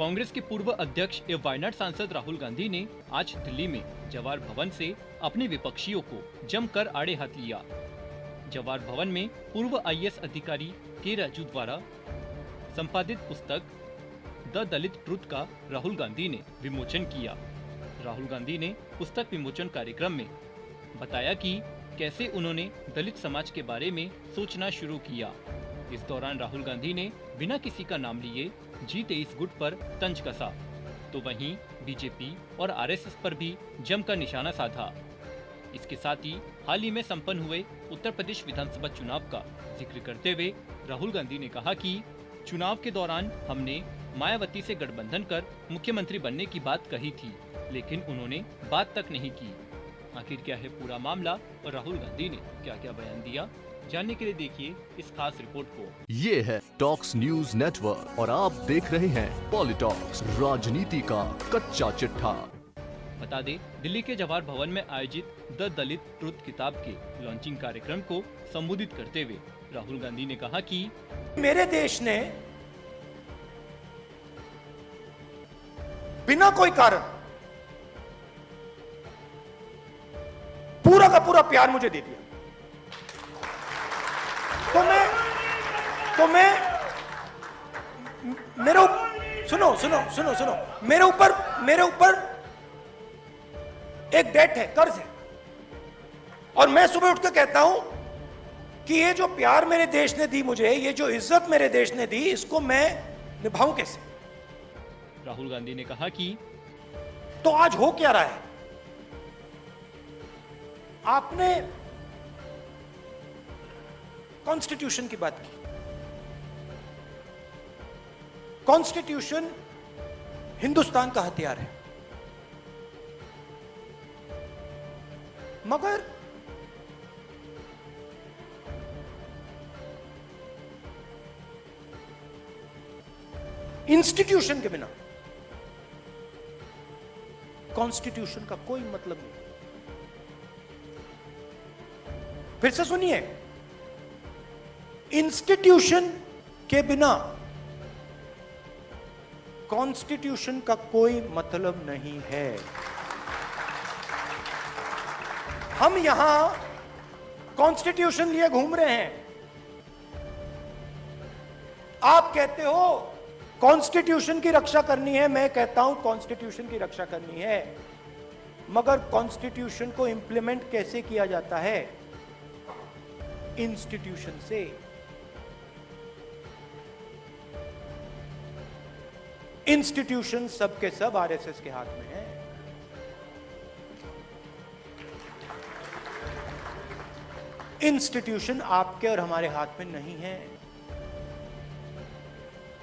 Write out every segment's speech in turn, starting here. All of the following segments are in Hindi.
कांग्रेस के पूर्व अध्यक्ष एवं वायनाड सांसद राहुल गांधी ने आज दिल्ली में जवाहर भवन से अपने विपक्षियों को जमकर आड़े हाथ लिया। जवाहर भवन में पूर्व आईएएस अधिकारी के राजू द्वारा संपादित पुस्तक द दलित ट्रुथ का राहुल गांधी ने विमोचन किया। राहुल गांधी ने पुस्तक विमोचन कार्यक्रम में बताया कि कैसे उन्होंने दलित समाज के बारे में सोचना शुरू किया। इस दौरान राहुल गांधी ने बिना किसी का नाम लिए G23 गुट पर तंज कसा, तो वहीं बीजेपी और आरएसएस पर भी जमकर निशाना साधा। इसके साथ ही हाल ही में संपन्न हुए उत्तर प्रदेश विधानसभा चुनाव का जिक्र करते हुए राहुल गांधी ने कहा कि चुनाव के दौरान हमने मायावती से गठबंधन कर मुख्यमंत्री बनने की बात कही थी, लेकिन उन्होंने बात तक नहीं की। आखिर क्या है पूरा मामला और राहुल गांधी ने क्या क्या बयान दिया, जानने के लिए देखिए इस खास रिपोर्ट को। ये है टॉक्स न्यूज नेटवर्क और आप देख रहे हैं पॉलिटॉक्स, राजनीति का कच्चा चिट्ठा। बता दें, दिल्ली के जवाहर भवन में आयोजित द दलित ट्रुथ किताब के लॉन्चिंग कार्यक्रम को संबोधित करते हुए राहुल गांधी ने कहा कि मेरे देश ने बिना कोई कारण पूरा का पूरा प्यार मुझे दे दिया, तो मैं मेरे सुनो मेरे ऊपर एक डेट है, कर्ज है, और मैं सुबह उठ के कहता हूं कि ये जो प्यार मेरे देश ने दी मुझे, ये जो इज्जत मेरे देश ने दी, इसको मैं निभाऊं कैसे। राहुल गांधी ने कहा कि तो आज हो क्या रहा है, आपने कॉन्स्टिट्यूशन की बात की। कॉन्स्टिट्यूशन हिंदुस्तान का हथियार है, मगर इंस्टीट्यूशन के बिना कॉन्स्टिट्यूशन का कोई मतलब नहीं। फिर से सुनिए, इंस्टीट्यूशन के बिना कॉन्स्टिट्यूशन का कोई मतलब नहीं है। हम यहां कॉन्स्टिट्यूशन लिए घूम रहे हैं। आप कहते हो कॉन्स्टिट्यूशन की रक्षा करनी है, मैं कहता हूं कॉन्स्टिट्यूशन की रक्षा करनी है, मगर कॉन्स्टिट्यूशन को इंप्लीमेंट कैसे किया जाता है? इंस्टीट्यूशन से। इंस्टीट्यूशन सबके सब आरएसएस के हाथ में है। इंस्टीट्यूशन आपके और हमारे हाथ में नहीं है।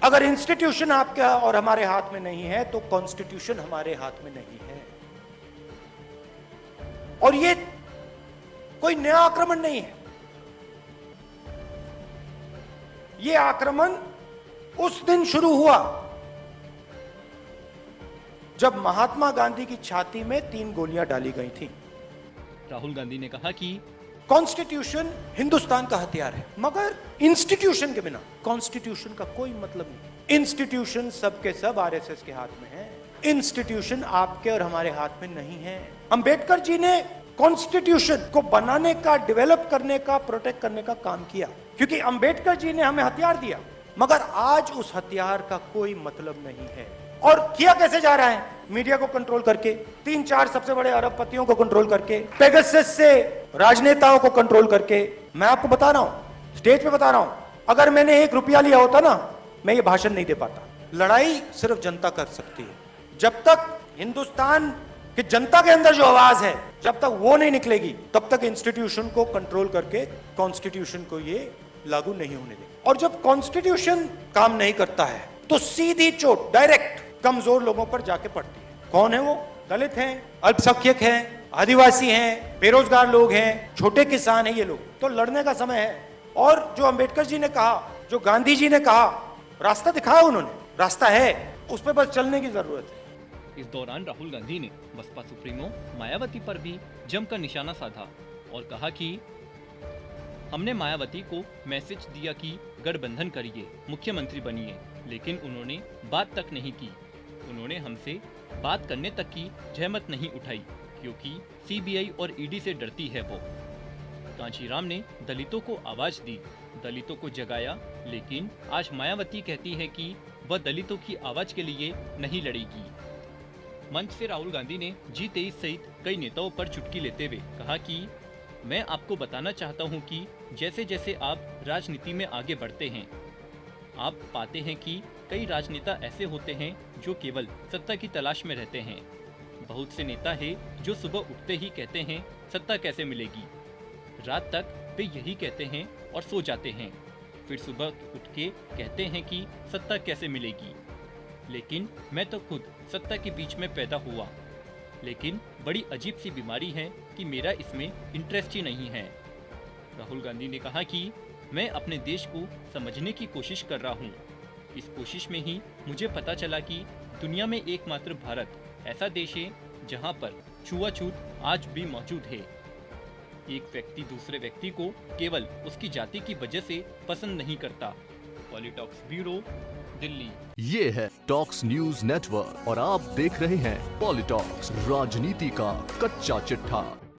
अगर इंस्टीट्यूशन आपके और हमारे हाथ में नहीं है तो कॉन्स्टिट्यूशन हमारे हाथ में नहीं है। और ये कोई नया आक्रमण नहीं है। ये आक्रमण उस दिन शुरू हुआ जब महात्मा गांधी की छाती में 3 गोलियां डाली गई थी। राहुल गांधी ने कहा कि कॉन्स्टिट्यूशन हिंदुस्तान का हथियार है, मगर इंस्टीट्यूशन के बिना कॉन्स्टिट्यूशन का कोई मतलब नहीं। इंस्टीट्यूशन सबके सब आरएसएस के हाथ में है। इंस्टीट्यूशन आपके और हमारे हाथ में नहीं है। अंबेडकर जी ने कॉन्स्टिट्यूशन को बनाने का, डेवलप करने का, प्रोटेक्ट करने का काम किया, क्योंकि अंबेडकर जी ने हमें हथियार दिया, मगर आज उस हथियार का कोई मतलब नहीं है। और किया कैसे जा रहा है? मीडिया को कंट्रोल करके, 3-4 सबसे बड़े अरबपतियों को कंट्रोल करके, पेगासस से राजनेताओं को कंट्रोल करके। मैं आपको बता रहा हूं, स्टेज पे बता रहा हूं, अगर मैंने 1 रुपया लिया होता ना, मैं ये भाषण नहीं दे पाता। लड़ाई सिर्फ जनता कर सकती है। जब तक हिंदुस्तान की जनता के अंदर जो आवाज है, जब तक वो नहीं निकलेगी, तब तक इंस्टीट्यूशन को कंट्रोल करके कॉन्स्टिट्यूशन को ये लागू नहीं होने देगा। और जब कॉन्स्टिट्यूशन काम नहीं करता है तो सीधी चोट डायरेक्ट कमजोर लोगों पर जाके पड़ती है। कौन है वो? दलित हैं, अल्पसंख्यक हैं, आदिवासी हैं, बेरोजगार लोग हैं, छोटे किसान हैं। ये लोग तो लड़ने का समय है। और जो अंबेडकर जी ने कहा, जो गांधी जी ने कहा, रास्ता दिखाया उन्होंने, रास्ता है, उस पर बस चलने की जरूरत है। इस दौरान राहुल गांधी ने बसपा सुप्रीमो मायावती पर भी जमकर निशाना साधा और कहा कि हमने मायावती को मैसेज दिया कि गठबंधन करिए, मुख्यमंत्री बनिए, लेकिन उन्होंने बात तक नहीं की। उन्होंने हमसे बात करने तक की जहमत नहीं उठाई क्योंकि सीबीआई और ईडी से डरती है वो। कांचीराम ने दलितों को आवाज दी, दलितों को जगाया, लेकिन आज मायावती कहती है कि वह दलितों की आवाज के लिए नहीं लड़ेगी। मंच से राहुल गांधी ने G23 सहित कई नेताओं पर चुटकी लेते हुए कहा कि मैं आपको बताना चाहता हूं कि जैसे जैसे आप राजनीति में आगे बढ़ते हैं, आप पाते हैं कि कई राजनेता ऐसे होते हैं जो केवल सत्ता की तलाश में रहते हैं। बहुत से नेता हैं जो सुबह उठते ही कहते हैं सत्ता कैसे मिलेगी, रात तक वे यही कहते हैं और सो जाते हैं, फिर सुबह उठ के कहते हैं कि सत्ता कैसे मिलेगी। लेकिन मैं तो खुद सत्ता के बीच में पैदा हुआ, लेकिन बड़ी अजीब सी बीमारी है कि मेरा इसमें इंटरेस्ट ही नहीं है। राहुल गांधी ने कहा कि मैं अपने देश को समझने की कोशिश कर रहा हूँ। इस कोशिश में ही मुझे पता चला कि दुनिया में एकमात्र भारत ऐसा देश है जहाँ पर छुआछूत आज भी मौजूद है। एक व्यक्ति दूसरे व्यक्ति को केवल उसकी जाति की वजह से पसंद नहीं करता। पॉलिटॉक्स ब्यूरो, दिल्ली। ये है टॉक्स न्यूज नेटवर्क और आप देख रहे हैं पॉलिटॉक्स, राजनीति का कच्चा चिट्ठा।